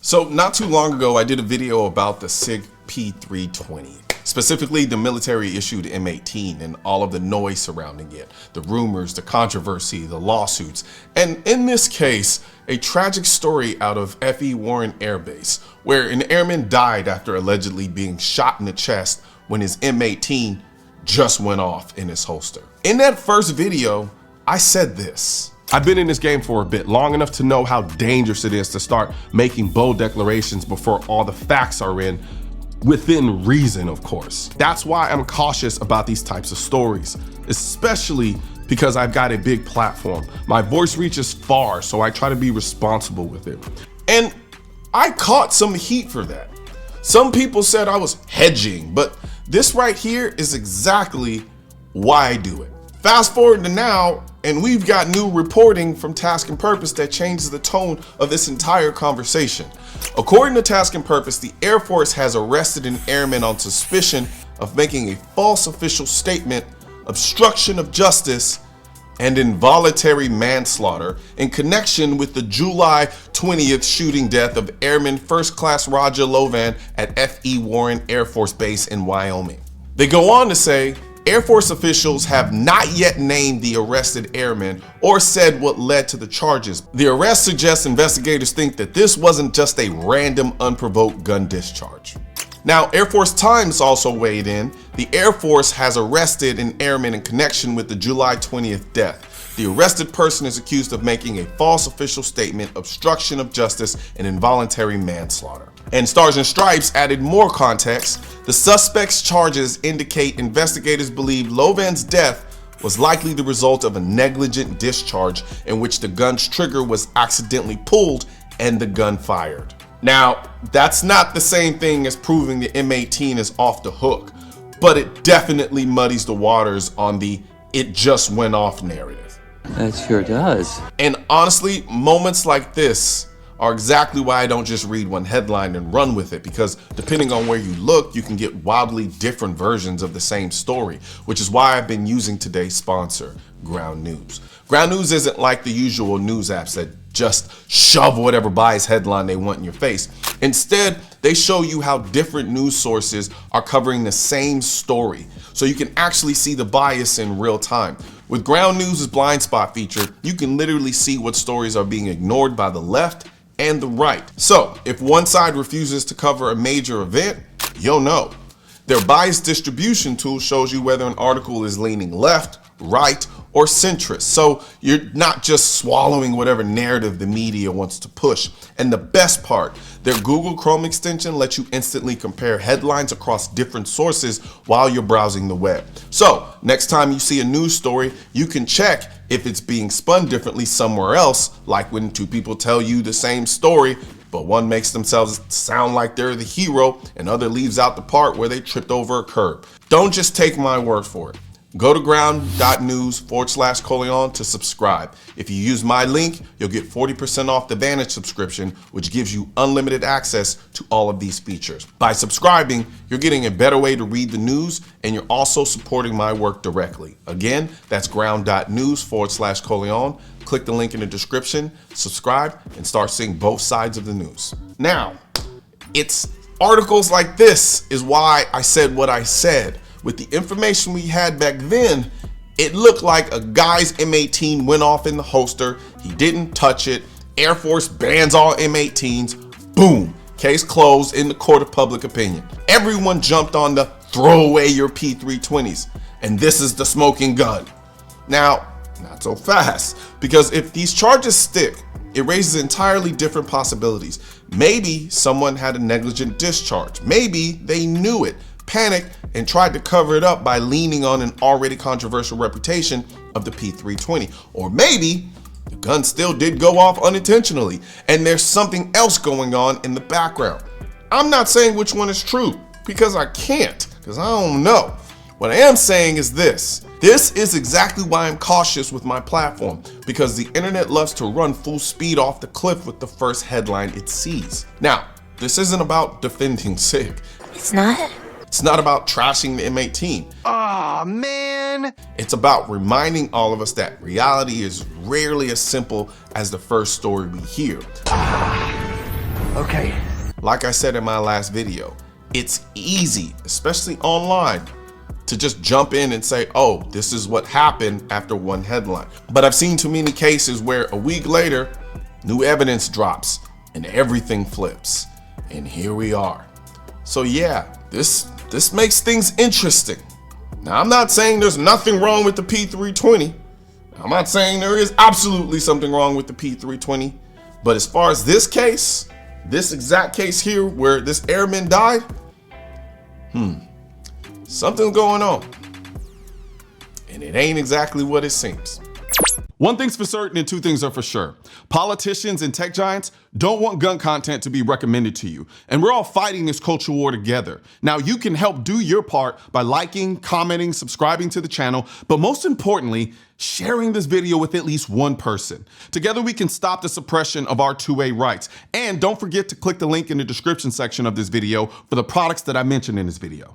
So not too long ago, I did a video about the Sig P320, specifically the military issued M18 and all of the noise surrounding it, the rumors, the controversy, the lawsuits, and in this case, a tragic story out of F.E. Warren Air Base, where an airman died after allegedly being shot in the chest when his M18 just went off in his holster. In that first video, I said this: I've been in this game for a bit, long enough to know how dangerous it is to start making bold declarations before all the facts are in, within reason, of course. That's why I'm cautious about these types of stories, especially because I've got a big platform. My voice reaches far, so I try to be responsible with it. And I caught some heat for that. Some people said I was hedging, but this right here is exactly why I do it. Fast forward to now, and we've got new reporting from Task and Purpose that changes the tone of this entire conversation. According to Task and Purpose, the Air Force has arrested an airman on suspicion of making a false official statement, obstruction of justice, and involuntary manslaughter in connection with the July 20th shooting death of Airman First Class Roger Lovan at F.E. Warren Air Force Base in Wyoming. They go on to say, Air Force officials have not yet named the arrested airman or said what led to the charges. The arrest suggests investigators think that this wasn't just a random unprovoked gun discharge. Now, Air Force Times also weighed in. The Air Force has arrested an airman in connection with the July 20th death. The arrested person is accused of making a false official statement, obstruction of justice, and involuntary manslaughter. And Stars and Stripes added more context. The suspect's charges indicate investigators believe Lovan's death was likely the result of a negligent discharge in which the gun's trigger was accidentally pulled and the gun fired. Now, that's not the same thing as proving the M18 is off the hook, but it definitely muddies the waters on the "it just went off" narrative. That sure does. And honestly, moments like this are exactly why I don't just read one headline and run with it, because depending on where you look, you can get wildly different versions of the same story, which is why I've been using today's sponsor, Ground News. Ground News isn't like the usual news apps that just shove whatever bias headline they want in your face. Instead, they show you how different news sources are covering the same story, so you can actually see the bias in real time. With Ground News' blind spot feature, you can literally see what stories are being ignored by the left and the right. So if one side refuses to cover a major event, you'll know. Their bias distribution tool shows you whether an article is leaning left, right, or centrist. So you're not just swallowing whatever narrative the media wants to push. And the best part, their Google Chrome extension lets you instantly compare headlines across different sources while you're browsing the web. So next time you see a news story, you can check if it's being spun differently somewhere else, like when two people tell you the same story, but one makes themselves sound like they're the hero and other leaves out the part where they tripped over a curb. Don't just take my word for it. Go to ground.news/Colion to subscribe. If you use my link, you'll get 40% off the Vantage subscription, which gives you unlimited access to all of these features. By subscribing, you're getting a better way to read the news, and you're also supporting my work directly. Again, that's ground.news/Colion. Click the link in the description, subscribe, and start seeing both sides of the news. Now, it's articles like this is why I said what I said. With the information we had back then, it looked like a guy's M18 went off in the holster. He didn't touch it. Air Force bans all M18s. Boom. Case closed in the court of public opinion. Everyone jumped on the throw away your P320s. And this is the smoking gun. Now, not so fast, because if these charges stick, it raises entirely different possibilities. Maybe someone had a negligent discharge. Maybe they knew it, panicked, and tried to cover it up by leaning on an already controversial reputation of the P320. Or maybe the gun still did go off unintentionally and there's something else going on in the background. I'm not saying which one is true, because I can't, because I don't know. What I am saying is this. This is exactly why I'm cautious with my platform, because the internet loves to run full speed off the cliff with the first headline it sees. Now, this isn't about defending Sig. It's not? It's not about trashing the M18. Aw, man. It's about reminding all of us that reality is rarely as simple as the first story we hear. Okay. Like I said in my last video, it's easy, especially online, to just jump in and say, oh, this is what happened after one headline. But I've seen too many cases where a week later, new evidence drops and everything flips. And here we are. So yeah, this makes things interesting. Now, I'm not saying there's nothing wrong with the P320. I'm not saying there is absolutely something wrong with the P320. But as far as this case, this exact case here where this airman died, something's going on. And it ain't exactly what it seems. One thing's for certain and two things are for sure. Politicians and tech giants don't want gun content to be recommended to you. And we're all fighting this culture war together. Now, you can help do your part by liking, commenting, subscribing to the channel, but most importantly, sharing this video with at least one person. Together, we can stop the suppression of our 2A rights. And don't forget to click the link in the description section of this video for the products that I mentioned in this video.